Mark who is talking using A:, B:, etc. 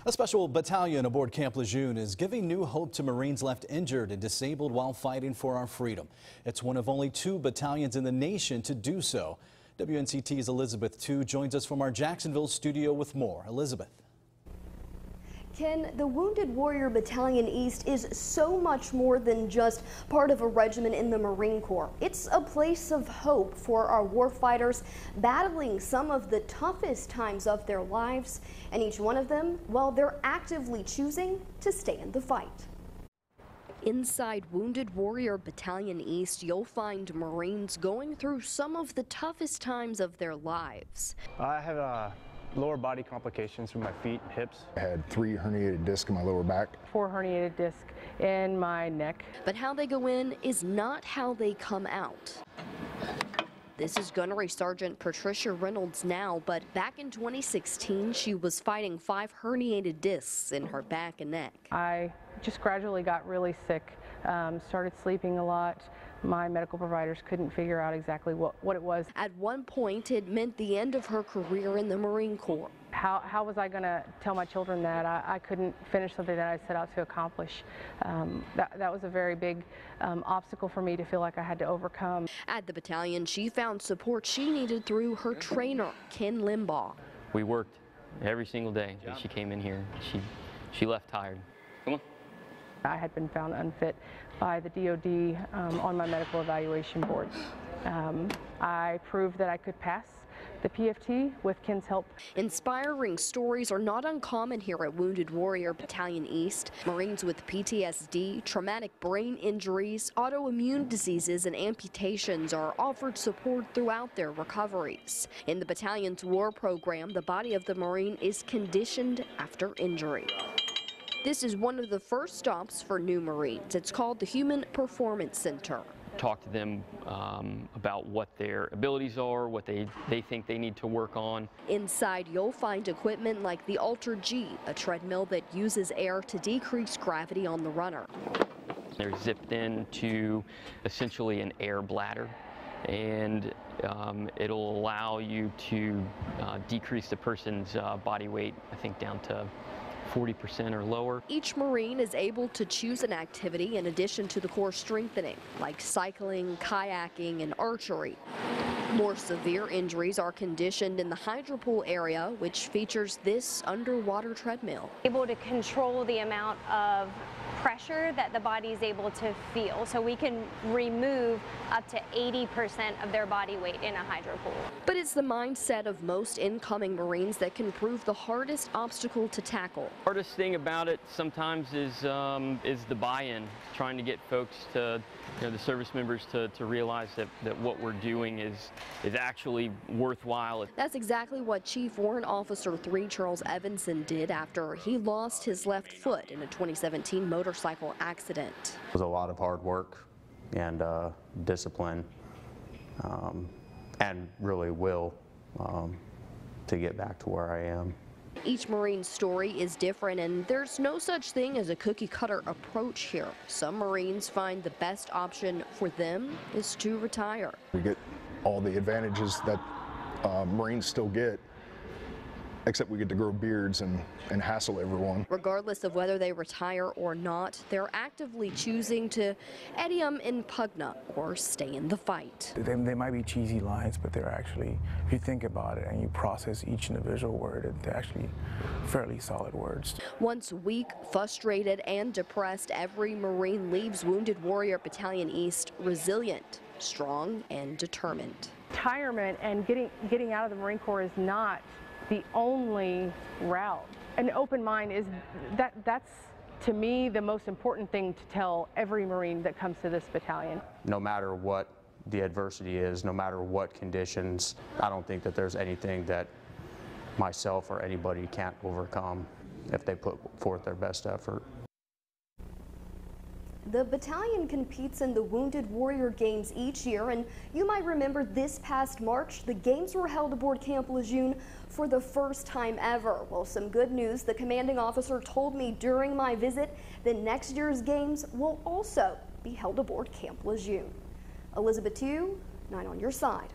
A: A special battalion aboard Camp Lejeune is giving new hope to Marines left injured and disabled while fighting for our freedom. It's one of only 2 battalions in the nation to do so. WNCT's Elizabeth Tu joins us from our Jacksonville studio with more. Elizabeth.
B: Ken, the Wounded Warrior Battalion East is so much more than just part of a regiment in the Marine Corps. It's a place of hope for our warfighters battling some of the toughest times of their lives. And each one of them, well, they're actively choosing to stay in the fight. Inside Wounded Warrior Battalion East, you'll find Marines going through some of the toughest times of their lives.
C: I have lower body complications from my feet and hips.
D: I had 3 herniated discs in my lower back.
E: 4 herniated discs in my neck.
B: But how they go in is not how they come out. This is Gunnery Sergeant Patricia Reynolds now, but back in 2016, she was fighting 5 herniated discs in her back and neck.
E: I just gradually got really sick, started sleeping a lot. My medical providers couldn't figure out exactly what it was. At one point, it meant the end of her career in the Marine Corps. How was I going to tell my children that I couldn't finish something that I set out to accomplish? That was a very big obstacle for me to feel like I had to overcome. At the battalion, she found support she needed through her trainer, Ken Limbaugh.
F: We worked every single day. She came in here. She left tired. Come on.
E: I had been found unfit by the DOD on my medical evaluation board. I proved that I could pass the PFT with Ken's help.
B: Inspiring stories are not uncommon here at Wounded Warrior Battalion East. Marines with PTSD, traumatic brain injuries, autoimmune diseases, and amputations are offered support throughout their recoveries. In the battalion's war program, the body of the Marine is conditioned after injury. This is one of the first stops for new Marines. It's called the Human Performance Center.
F: Talk to them about what their abilities are, what they think they need to work on.
B: Inside, you'll find equipment like the Ultra G, a treadmill that uses air to decrease gravity on the runner.
F: They're zipped into essentially an air bladder, and it'll allow you to decrease the person's body weight, I think, down to 40% or lower.
B: Each Marine is able to choose an activity in addition to the core strengthening, like cycling, kayaking, and archery. More severe injuries are conditioned in the hydropool area, which features this underwater treadmill.
G: Able to control the amount of pressure that the body is able to feel, so we can remove up to 80% of their body weight in a hydropool.
B: But it's the mindset of most incoming Marines that can prove the hardest obstacle to tackle.
F: Hardest thing about it sometimes is the buy-in, trying to get folks to, the service members to realize that what we're doing is actually worthwhile.
B: That's exactly what Chief Warrant Officer 3 Charles Evanson did after he lost his left foot in a 2017 motorcycle accident.
H: It was a lot of hard work and discipline and really will to get back to where I am.
B: Each Marine's story is different, and there's no such thing as a cookie-cutter approach here. Some Marines find the best option for them is to retire.
D: We get all the advantages that Marines still get, except we get to grow beards and hassle everyone.
B: Regardless of whether they retire or not, they're actively choosing to etiam in pugna, or stay in the fight.
I: They might be cheesy lines, but they're actually, if you think about it and you process each individual word, they're actually fairly solid words.
B: Once weak, frustrated, and depressed, every Marine leaves Wounded Warrior Battalion East resilient, strong, and determined.
E: Retirement and getting out of the Marine Corps is not the only route. An open mind is that's to me the most important thing to tell every Marine that comes to this battalion.
H: No matter what the adversity is, no matter what conditions, I don't think that there's anything that myself or anybody can't overcome if they put forth their best effort.
B: The battalion competes in the Wounded Warrior Games each year, and you might remember this past March, the games were held aboard Camp Lejeune for the first time ever. Well, some good news. The commanding officer told me during my visit that next year's games will also be held aboard Camp Lejeune. Elizabeth Tu, 9 on your side.